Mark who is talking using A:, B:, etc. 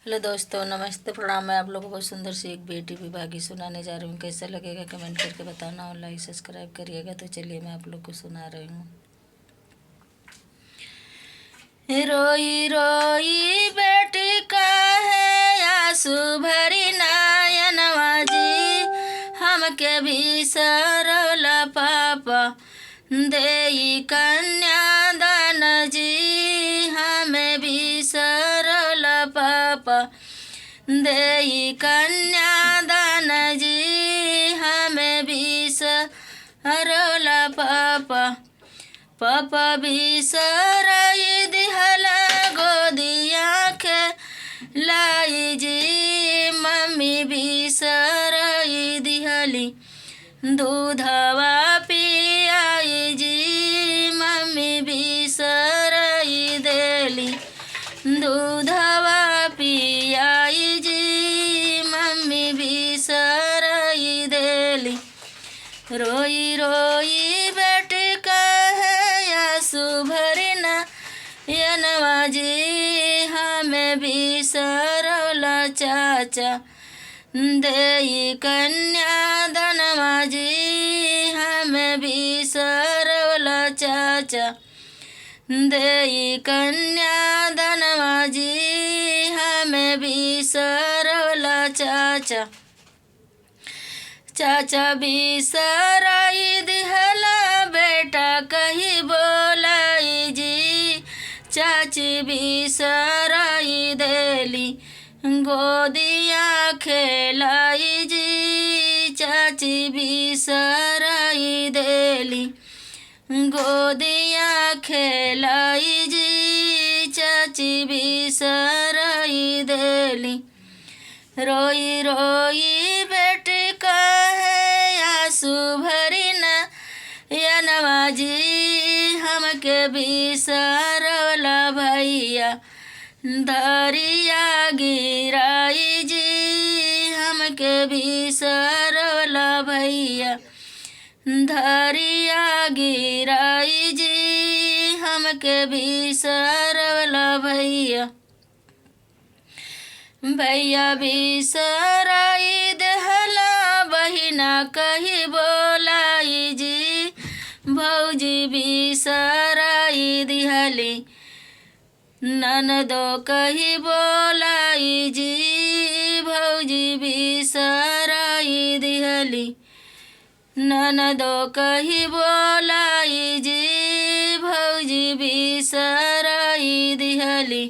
A: Hello दोस्तों, नमस्ते, प्रणाम। मैं आप लोगों को सुंदर सी एक बेटी विभागी सुनाने जा रही हूँ। कैसा लगेगा कमेंट करके बताना और लाइक सब्सक्राइब करिएगा। तो चलिए मैं आप लोग को सुना रही हूँ। रोई रोई बेटी का है आंसू भरी नयनवा जी, हमके भी सरला पापा देई कन्यादान जी, हमें भी सरला पापा देई कन्यादान जी, हमें भी सरला पापा भी सराई दिहला गोदिया लाई जी, मम्मी भी सराई दिहली दूधवा पियाई जी, मम्मी भी सराई देली दूधवा पियाई जी, मम्मी भी सराई देली। रोई रोई बेटी का है आंसू भरी नयनवा जी, हमें भी सरला चाचा देई कन्यादानवा जी, हमें भी सरला चाचा देई कन्यादानवा जी, हमें भी सरला चाचा भी सराई दिहला बेटा कही बोलाई जी, चाची भी सराई देली गोदिया खेलाई जी, चाची भी सराई देली गोदिया खेलाई जी, चाची भी सराई देली। रोई रोई बेटी का है आंसू भरी नयनवा जी, हमके भी सरला भैया धरिया गिराई जी, हमके भी सरला भैया धरिया गिराई जी, हमके भी सरला भैया भी सराई देहला बहिना कही बोलाई जी, भौजी भी सराई दिहली ननदो कही बोलाई जी, भौजी भी सराई दिहली ननदो कही बोलाई जी, भौजी भी सराई दिहली।